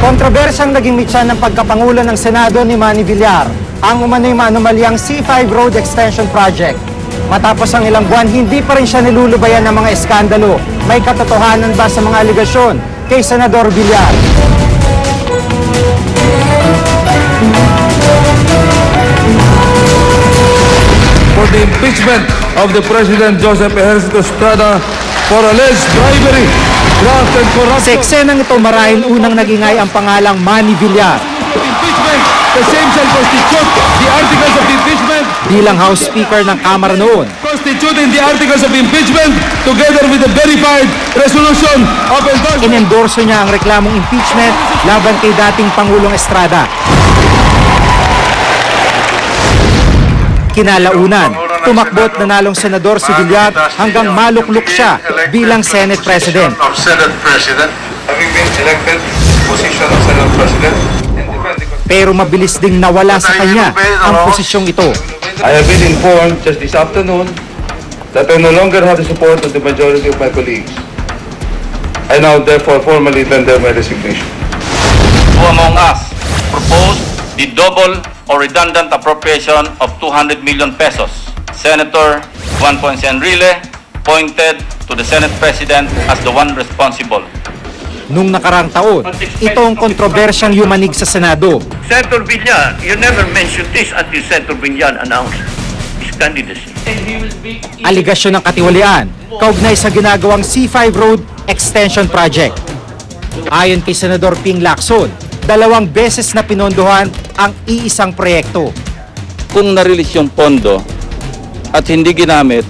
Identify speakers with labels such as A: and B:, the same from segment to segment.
A: Kontrobersyang naging mitsa ng pagkapangulo ng Senado ni Manny Villar ang umano'y maanomalyang C5 Road Extension Project. Matapos ang ilang buwan, hindi pa rin siya nilulubayan ng mga eskandalo. May katotohanan ba sa mga aligasyon kay Senador Villar?
B: For the impeachment of the President Joseph Ejercito Estrada for alleged bribery, graft and corruption.
A: Sa eksenang ito marahil unang nagingay ang pangalang Manny Villar.
B: Impeachment, the same shall constitute the articles of impeachment.
A: Bilang House Speaker ng Kamara noon,
B: Constituting the articles of impeachment together with the verified resolution of endorsement.
A: inendorso niya ang reklamong impeachment laban kay dating Pangulong Estrada. Kinalaunan, tumakbo at nanalong senador si Villar hanggang maluklok siya bilang Senate President.
B: Having been elected position of Senate President.
A: Pero mabilis ding nawala sa kanya ang posisyong ito.
B: I have been informed just this afternoon that I no longer have the support of the majority of my colleagues. I now therefore formally tender my resignation.
C: Who among us proposed the double or redundant appropriation of 200 million pesos? Senator Juan Ponce Enrile pointed to the Senate President as the one responsible.
A: Nung nakarang taon, ito ang kontrobersyang yumanig sa Senado.
D: Senator Villar, you never mentioned this until Senator Villar announced his candidacy.
A: Aligasyon ng katiwalian, kaugnay sa ginagawang C5 Road Extension Project. Ayon kay Senador Ping Lacson, 2 beses na pinondohan ang iisang proyekto.
C: Kung na-release yung pondo at hindi ginamit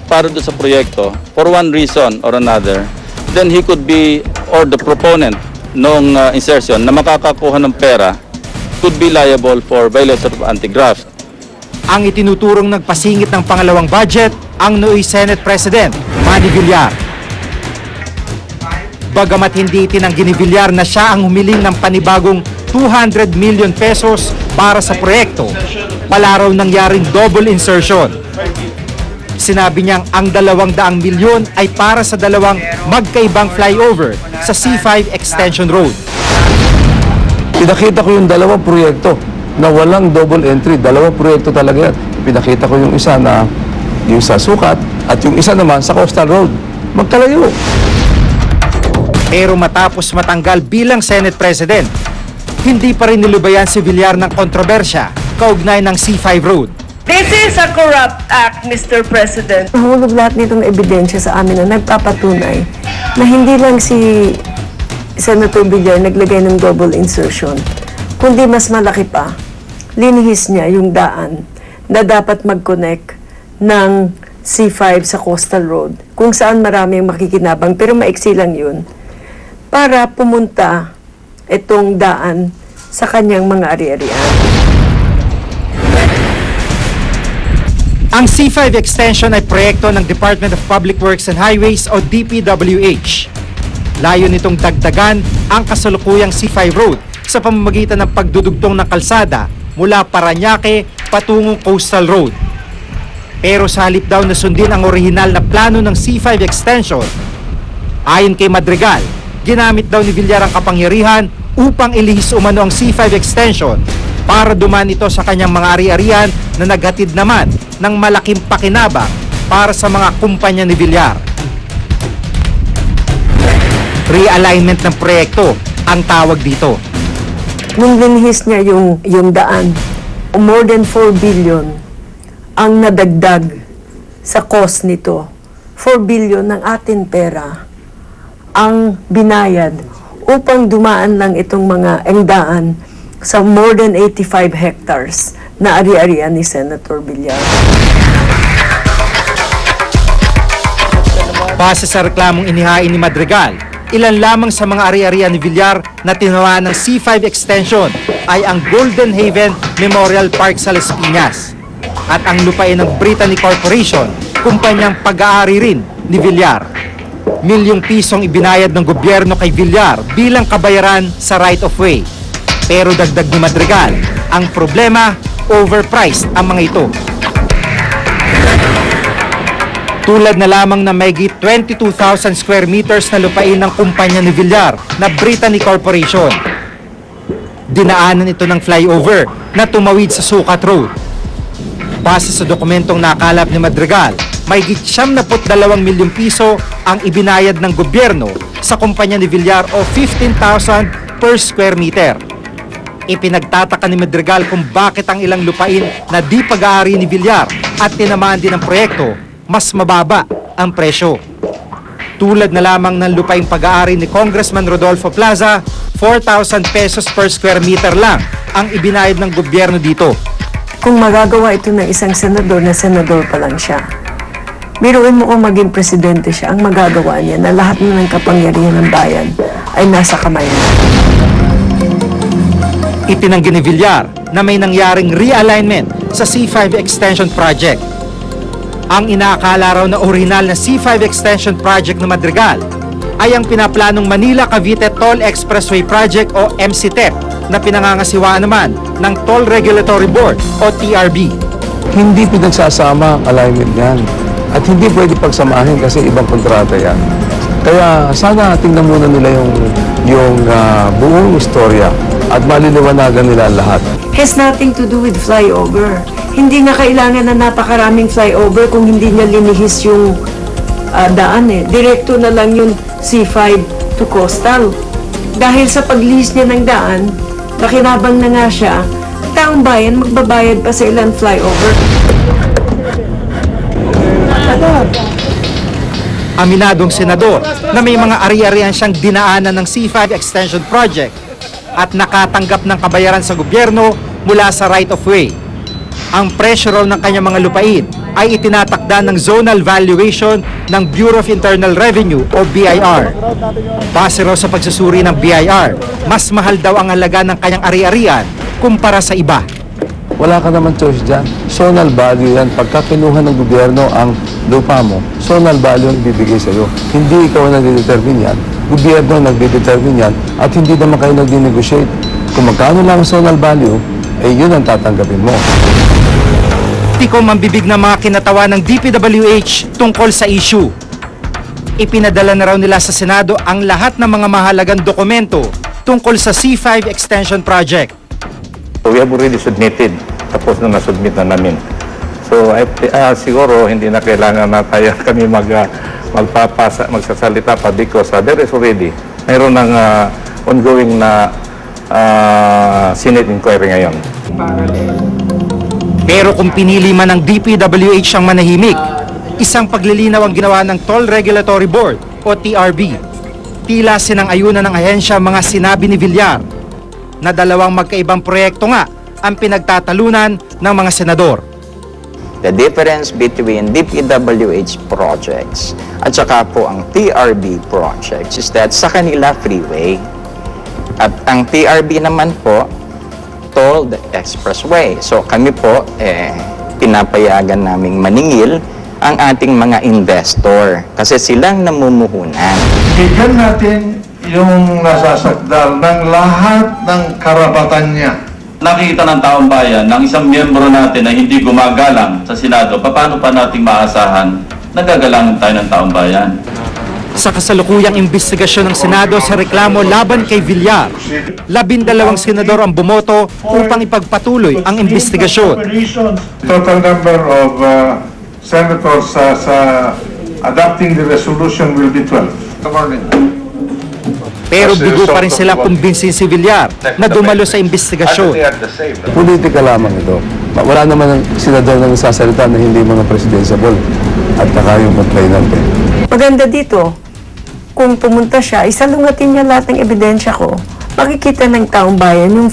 C: para doon sa proyekto for one reason or another, then he could be, or the proponent ng insertion na makakakuha ng pera could be liable for violation of anti-graft.
A: Ang itinuturong nagpasingit ng pangalawang budget ang nooy Senate President Manny Villar. Bagamat hindi itinanggi ni Villar na siya ang humiling ng panibagong 200 million pesos para sa proyekto, wala raw nangyaring double insertion. Sinabi niyang ang 200 milyon ay para sa 2 magkaibang flyover sa C5 Extension Road.
E: Pinakita ko yung 2 proyekto na walang double entry. 2 proyekto talaga yan. Pinakita ko yung isa na yung sa Sukat at yung isa naman sa Coastal Road. Magkalayo.
A: Pero matapos matanggal bilang Senate President, hindi pa rin nilubayan si Villar ng kontrobersya kaugnay ng C5 Road.
F: This is a corrupt act, Mr. President.
G: Nahulog lahat nitong ebidensya sa amin na nagpapatunay na hindi lang si Senator Villar naglagay ng double insertion, kundi mas malaki pa, linihis niya yung daan na dapat mag-connect ng C5 sa Coastal Road, kung saan maraming makikinabang, pero maiksi lang yun, para pumunta itong daan sa kanyang mga ari-arian.
A: Ang C5 Extension ay proyekto ng Department of Public Works and Highways o DPWH. Layo nitong dagdagan ang kasalukuyang C5 Road sa pamamagitan ng pagdudugtong ng kalsada mula Parañaque patungong Coastal Road. Pero sa halip daw na sundin ang orihinal na plano ng C5 Extension, ayon kay Madrigal, ginamit daw ni Villar ang kapangyarihan upang ilihis umano ang C5 Extension para dumaan ito sa kanyang mga ari-arian na naghatid naman ng malaking pakinabang para sa mga kumpanya ni Villar. Realignment ng proyekto ang tawag dito.
G: Nung linihis niya yung daan, more than 4 billion ang nadagdag sa cost nito. 4 billion ng atin pera ang binayad upang dumaan lang itong mga engdaan sa more than 85 hectares na ari-arian ni Senator Villar.
A: Base sa reklamong inihain ni Madrigal, ilan lamang sa mga ari-arian ni Villar na tinawaan ng C5 Extension ay ang Golden Haven Memorial Park sa Las Piñas at ang lupain ng Brittany Corporation, kumpanyang pag-aari rin ni Villar. Milyong pisong ibinayad ng gobyerno kay Villar bilang kabayaran sa right of way. Pero dagdag ni Madrigal, ang problema, overpriced ang mga ito. Tulad na lamang na mayigit 22,000 square meters na lupain ng kumpanya ni Villar na Brittany Corporation. dinaanan ito ng flyover na tumawid sa Sukat Road. Base sa dokumentong nakalap ni Madrigal, may higit 72 milyong piso ang ibinayad ng gobyerno sa kumpanya ni Villar o 15,000 per square meter. Ipinagtataka ni Madrigal kung bakit ang ilang lupain na di pag-aari ni Villar at tinamaan din ng proyekto, mas mababa ang presyo. Tulad na lamang ng lupaing pag-aari ni Congressman Rodolfo Plaza, 4,000 pesos per square meter lang ang ibinayad ng gobyerno dito.
G: Kung magagawa ito ng isang senador na senador pa lang siya, biruin mo kung maging presidente siya, ang magagawa niya na lahat na ng kapangyarihan ng bayan ay nasa kamay niya.
A: Itinanggi ni Villar na may nangyaring realignment sa C5 Extension Project. Ang inaakala raw na original na C5 Extension Project na Madrigal ay ang pinaplanong Manila-Cavite Toll Expressway Project o MCTEP na pinangangasiwaan naman ng Toll Regulatory Board o TRB.
E: Hindi pinagsasama ang alignment niyan. At hindi pwede pagsamahin kasi ibang kontrata yan. Kaya sana tingnan muna nila yung buong istorya at maliliwanagan nila lahat.
G: Has nothing to do with flyover. Hindi nga kailangan na napakaraming flyover kung hindi niya linihis yung daan eh. Direkto na lang yung C5 to coastal. Dahil sa paglihis niya ng daan, nakinabang na nga siya, taong bayan magbabayad pa sa ilang flyover.
A: Aminadong senador na may mga ari-arian siyang dinaanan ng C5 Extension Project at nakatanggap ng kabayaran sa gobyerno mula sa right-of-way. Ang presyo raw ng kanyang mga lupain ay itinatakda ng zonal valuation ng Bureau of Internal Revenue o BIR. Base raw sa pagsusuri ng BIR, mas mahal daw ang halaga ng kanyang ari-arian kumpara sa iba.
E: Wala ka naman choice dyan. Zonal value yan. Pagka kinuha ng gobyerno ang lupa mo, zonal value ang bibigay sa'yo. Hindi ikaw ang nagdedetermine yan. Gobyerno ang nagdedetermine yan at hindi naman kayo nagdi-negotiate. Kung magkano lang ang zonal value, eh yun ang tatanggapin mo.
A: Tikom ang bibig ng mga kinatawa ng DPWH tungkol sa issue. Ipinadala na raw nila sa Senado ang lahat ng mga mahalagang dokumento tungkol sa C5 Extension Project.
H: So we have already submitted. Tapos na nasubmit na namin. So siguro hindi na kailangan na tayo kami magsasalita pa because there is already mayroon ng ongoing na Senate inquiry ngayon.
A: Pero kung pinili man ng DPWH ang manahimik, isang paglilinaw ang ginawa ng Toll Regulatory Board o TRB. Tila sinang-ayunan ng ahensya mga sinabi ni Villar na dalawang magkaibang proyekto nga ang pinagtatalunan ng mga senador.
I: The difference between DPWH projects at saka po ang TRB projects is that sa kanila freeway at ang TRB naman po tolled expressway. So kami po pinapayagan naming maningil ang ating mga investor kasi silang namumuhunan.
B: Bigyan natin yung nasasagdal ng lahat ng karapatan niya.
C: Nakita ng taong bayan ng isang miyembro natin na hindi gumagalang sa Senado, paano pa nating maasahan na gagalangan tayo ng taong bayan?
A: Sa kasalukuyang investigasyon ng Senado sa reklamo laban kay Villar, 12 senador ang bumoto upang ipagpatuloy ang investigasyon.
B: Total number of senators sa adopting the resolution will be 12. Good morning.
A: Pero bigo pa rin sila kumbinsin si Villar na dumalo sa investigasyon.
E: Politika lamang ito. Wala naman ang senador na nagsasalita na hindi mga presidentiable at saka yung complainant.
G: Maganda dito, kung pumunta siya, isalungatin niya lahat ng ebidensya ko, makikita ng taong bayan yung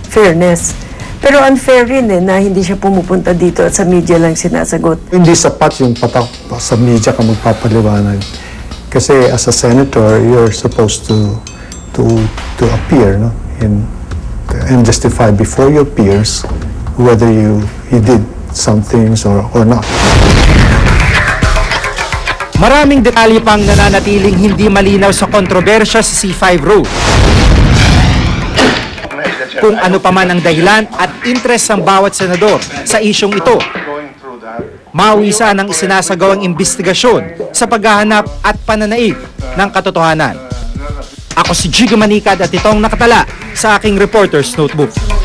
G: fairness. Pero unfair rin na hindi siya pumupunta dito at sa media lang sinasagot.
J: Hindi sapat yung patak sa media ka magpapaliwanag. Kasi as a senator, you're supposed to appear, no, and justify before your peers whether you did some things or not.
A: Maraming detalye pang nananatiling hindi malinaw sa kontrobersya sa C5 Road. Kung ano pa man ang dahilan at interest ng bawat senador sa isyong ito, mawisa ng isinasagawang investigasyon sa paghahanap at pananaig ng katotohanan. Ako si Jigo Manikad at itong nakatala sa aking Reporter's Notebook.